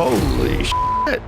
Holy shit.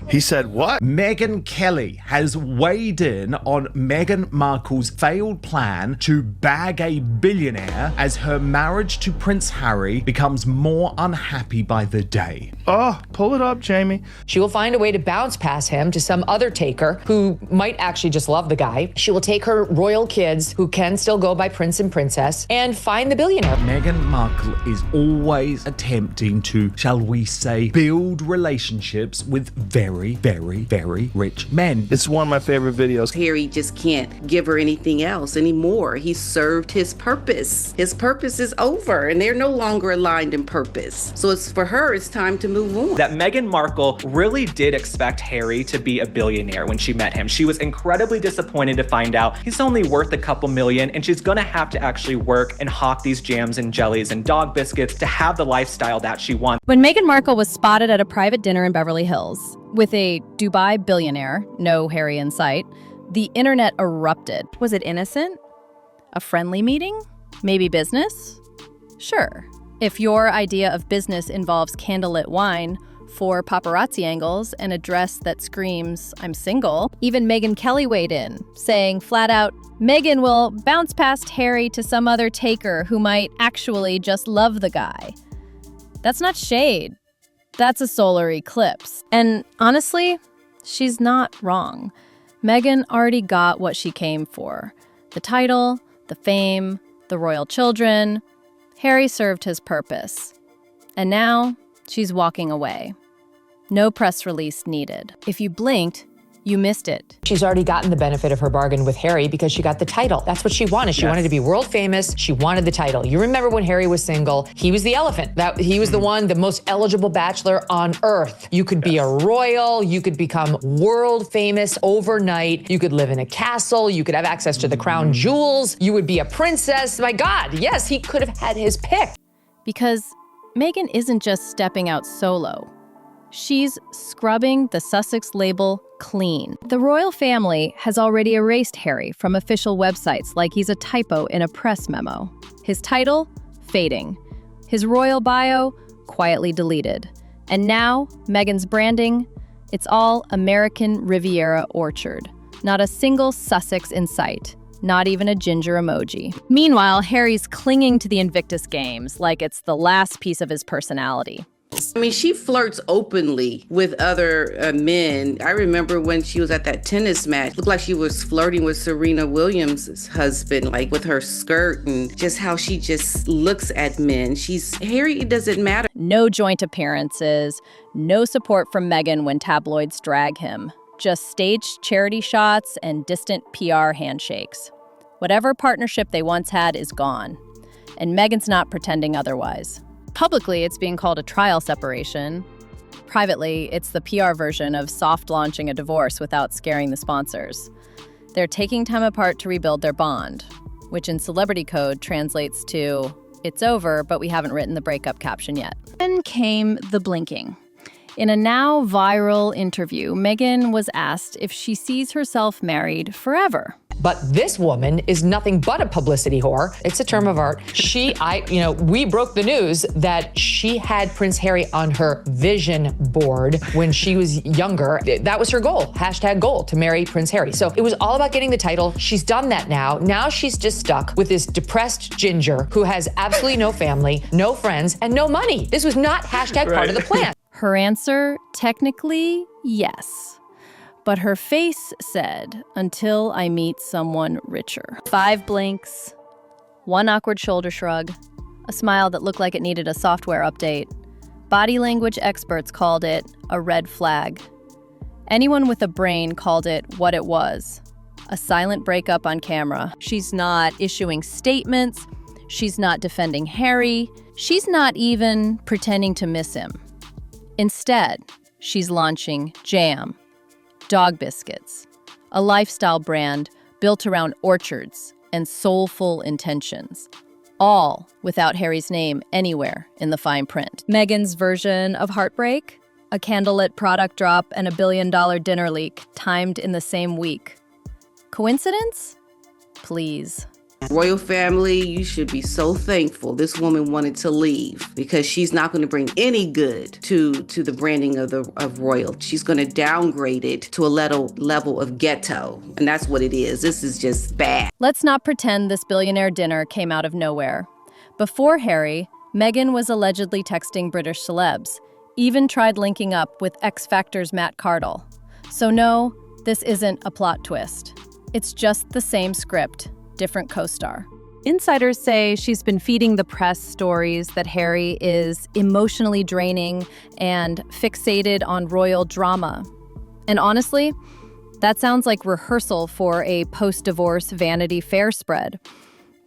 He said what? Megyn Kelly has weighed in on Meghan Markle's failed plan to bag a billionaire as her marriage to Prince Harry becomes more unhappy by the day. Oh, pull it up, Jamie. She will find a way to bounce past him to some other taker who might actually just love the guy. She will take her royal kids who can still go by prince and princess and find the billionaire. Meghan Markle is always attempting to, shall we say, build relationships with very rich men. It's one of my favorite videos. Harry just can't give her anything else anymore. He served his purpose. His purpose is over and they're no longer aligned in purpose. So for her, it's time to move on. That Meghan Markle really did expect Harry to be a billionaire when she met him. She was incredibly disappointed to find out he's only worth a couple million, and she's gonna have to actually work and hawk these jams and jellies and dog biscuits to have the lifestyle that she wants. When Meghan Markle was spotted at a private dinner in Beverly Hills with a Dubai billionaire, no Harry in sight, the internet erupted. Was it innocent? A friendly meeting? Maybe business? Sure. If your idea of business involves candlelit wine, 4 paparazzi angles, and a dress that screams, "I'm single," even Megyn Kelly weighed in, saying flat out, Meghan will bounce past Harry to some other taker who might actually just love the guy. That's not shade. That's a solar eclipse. And honestly, she's not wrong. Meghan already got what she came for. The title, the fame, the royal children. Harry served his purpose. And now she's walking away. No press release needed. If you blinked, you missed it. She's already gotten the benefit of her bargain with Harry because she got the title. That's what she wanted. She wanted to be world famous. She wanted the title. You remember when Harry was single, he was the elephant. He was the one, the most eligible bachelor on earth. You could be a royal, you could become world famous overnight. You could live in a castle, you could have access to the crown jewels, you would be a princess. My God, yes, he could have had his pick. Because Meghan isn't just stepping out solo. She's scrubbing the Sussex label clean. The royal family has already erased Harry from official websites like he's a typo in a press memo. His title, fading. His royal bio, quietly deleted. And now, Meghan's branding, it's all American Riviera orchard. Not a single Sussex in sight. Not even a ginger emoji. Meanwhile, Harry's clinging to the Invictus Games like it's the last piece of his personality. I mean, she flirts openly with other men. I remember when she was at that tennis match, looked like she was flirting with Serena Williams' husband, like with her skirt and just how she just looks at men. Harry, it doesn't matter. No joint appearances, no support from Meghan when tabloids drag him. Just staged charity shots and distant PR handshakes. Whatever partnership they once had is gone. And Meghan's not pretending otherwise. Publicly, it's being called a trial separation. Privately, it's the PR version of soft launching a divorce without scaring the sponsors. They're taking time apart to rebuild their bond, which in celebrity code translates to, it's over, but we haven't written the breakup caption yet. Then came the blinking. In a now viral interview, Meghan was asked if she sees herself married forever. But this woman is nothing but a publicity whore. It's a term of art. We broke the news that she had Prince Harry on her vision board when she was younger. That was her goal, #goal, to marry Prince Harry. So it was all about getting the title. She's done that now. Now she's just stuck with this depressed ginger who has absolutely no family, no friends, and no money. This was not part of the plan. Her answer, technically, yes. But her face said, until I meet someone richer. 5 blinks, 1 awkward shoulder shrug, a smile that looked like it needed a software update. Body language experts called it a red flag. Anyone with a brain called it what it was, a silent breakup on camera. She's not issuing statements. She's not defending Harry. She's not even pretending to miss him. Instead, she's launching Jam, dog biscuits, a lifestyle brand built around orchards and soulful intentions, all without Harry's name anywhere in the fine print. Meghan's version of heartbreak? A candlelit product drop and a $1 billion dinner leak timed in the same week. Coincidence? Please. Royal family, you should be so thankful this woman wanted to leave, because she's not going to bring any good to the branding of royal. She's going to downgrade it to a level of ghetto, and that's what it is. This is just bad. Let's not pretend this billionaire dinner came out of nowhere. Before Harry, Meghan was allegedly texting British celebs, even tried linking up with X Factor's Matt Cardle. So no, this isn't a plot twist. It's just the same script, different co-star. Insiders say she's been feeding the press stories that Harry is emotionally draining and fixated on royal drama. And honestly, that sounds like rehearsal for a post-divorce Vanity Fair spread.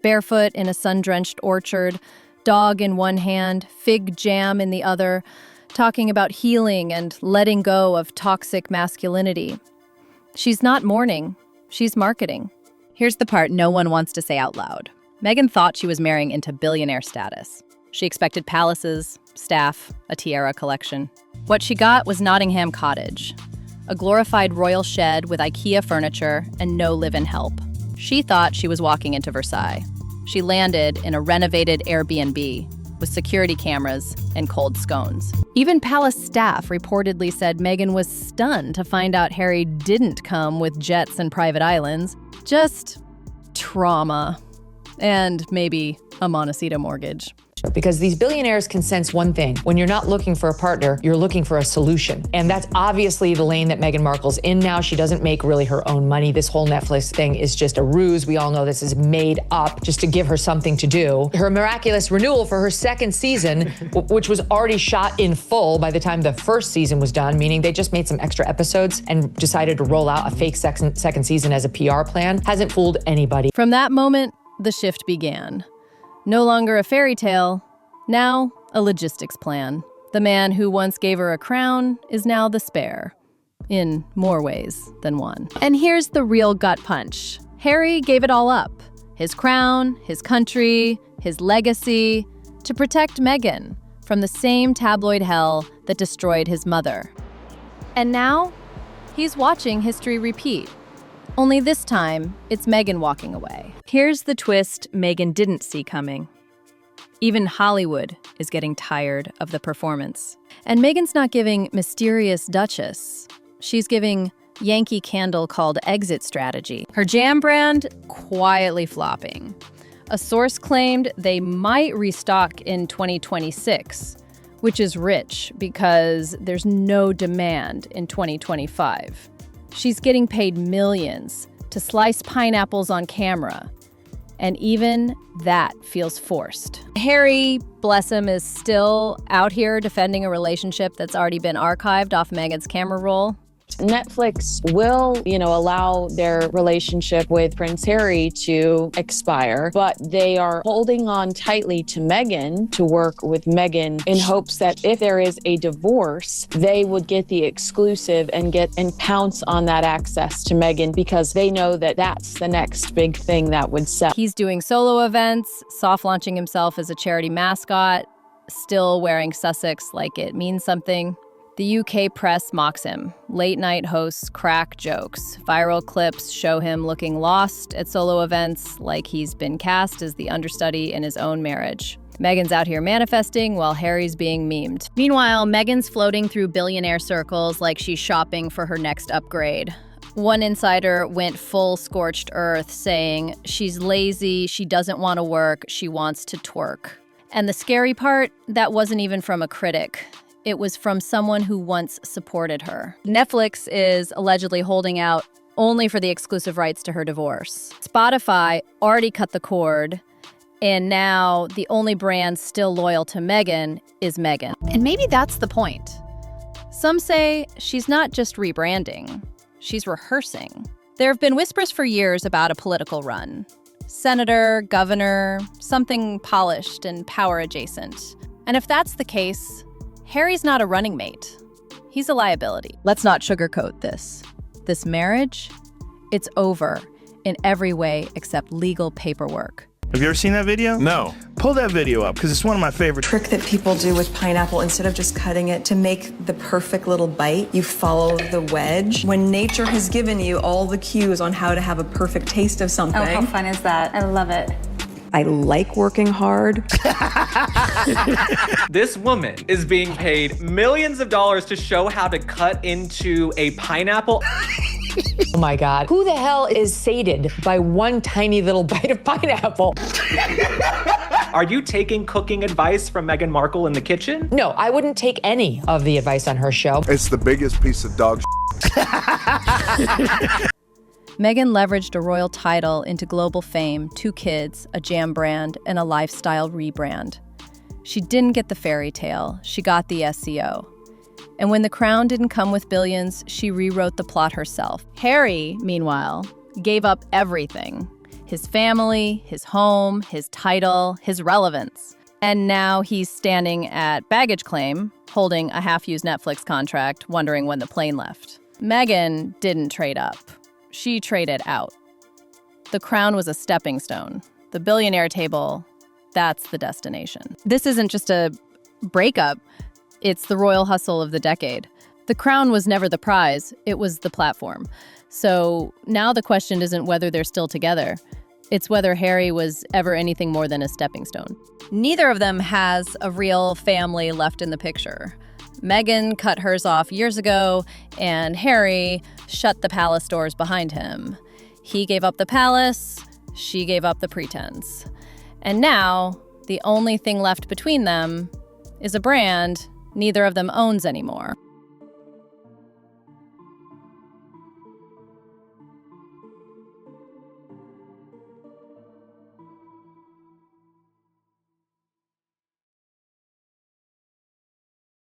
Barefoot in a sun-drenched orchard, dog in one hand, fig jam in the other, talking about healing and letting go of toxic masculinity. She's not mourning, she's marketing. Here's the part no one wants to say out loud. Meghan thought she was marrying into billionaire status. She expected palaces, staff, a tiara collection. What she got was Nottingham Cottage, a glorified royal shed with IKEA furniture and no live-in help. She thought she was walking into Versailles. She landed in a renovated Airbnb with security cameras and cold scones. Even palace staff reportedly said Meghan was stunned to find out Harry didn't come with jets and private islands, just trauma. And maybe a Montecito mortgage. Because these billionaires can sense one thing. When you're not looking for a partner, you're looking for a solution. And that's obviously the lane that Meghan Markle's in now. She doesn't make really her own money. This whole Netflix thing is just a ruse. We all know this is made up just to give her something to do. Her miraculous renewal for her second season, which was already shot in full by the time the first season was done, meaning they just made some extra episodes and decided to roll out a fake second season as a PR plan, hasn't fooled anybody. From that moment, the shift began. No longer a fairy tale, now a logistics plan. The man who once gave her a crown is now the spare, in more ways than one. And here's the real gut punch. Harry gave it all up. His crown, his country, his legacy, to protect Meghan from the same tabloid hell that destroyed his mother. And now, he's watching history repeat. Only this time, it's Meghan walking away. Here's the twist Meghan didn't see coming. Even Hollywood is getting tired of the performance. And Meghan's not giving mysterious Duchess. She's giving Yankee Candle called exit strategy. Her jam brand quietly flopping. A source claimed they might restock in 2026, which is rich because there's no demand in 2025. She's getting paid millions to slice pineapples on camera, and even that feels forced. Harry, bless him, is still out here defending a relationship that's already been archived off Meghan's camera roll. Netflix will, allow their relationship with Prince Harry to expire, but they are holding on tightly to Meghan to work with Meghan in hopes that if there is a divorce, they would get the exclusive and pounce on that access to Meghan, because they know that that's the next big thing that would sell. He's doing solo events, soft launching himself as a charity mascot, still wearing Sussex like it means something. The UK press mocks him. Late-night hosts crack jokes. Viral clips show him looking lost at solo events, like he's been cast as the understudy in his own marriage. Meghan's out here manifesting while Harry's being memed. Meanwhile, Meghan's floating through billionaire circles like she's shopping for her next upgrade. One insider went full scorched earth, saying she's lazy, she doesn't want to work, she wants to twerk. And the scary part, that wasn't even from a critic. It was from someone who once supported her. Netflix is allegedly holding out only for the exclusive rights to her divorce. Spotify already cut the cord, and now the only brand still loyal to Meghan is Meghan. And maybe that's the point. Some say she's not just rebranding, she's rehearsing. There have been whispers for years about a political run. Senator, governor, something polished and power adjacent. And if that's the case, Harry's not a running mate. He's a liability. Let's not sugarcoat this. This marriage, it's over in every way except legal paperwork. Have you ever seen that video? No. Pull that video up because it's one of my favorite. Trick that people do with pineapple, instead of just cutting it to make the perfect little bite, you follow the wedge. When nature has given you all the cues on how to have a perfect taste of something. Oh, how fun is that? I love it. I like working hard. This woman is being paid millions of dollars to show how to cut into a pineapple. Oh my God. Who the hell is sated by one tiny little bite of pineapple? Are you taking cooking advice from Meghan Markle in the kitchen? No, I wouldn't take any of the advice on her show. It's the biggest piece of dog Meghan leveraged a royal title into global fame, 2 kids, a jam brand, and a lifestyle rebrand. She didn't get the fairy tale, she got the SEO. And when the crown didn't come with billions, she rewrote the plot herself. Harry, meanwhile, gave up everything. His family, his home, his title, his relevance. And now he's standing at baggage claim, holding a half-used Netflix contract, wondering when the plane left. Meghan didn't trade up. She traded out. The crown was a stepping stone. The billionaire table, that's the destination. This isn't just a breakup. It's the royal hustle of the decade. The crown was never the prize, it was the platform. So now the question isn't whether they're still together. It's whether Harry was ever anything more than a stepping stone. Neither of them has a real family left in the picture. Meghan cut hers off years ago, and Harry shut the palace doors behind him. He gave up the palace, she gave up the pretense. And now, the only thing left between them is a brand neither of them owns anymore.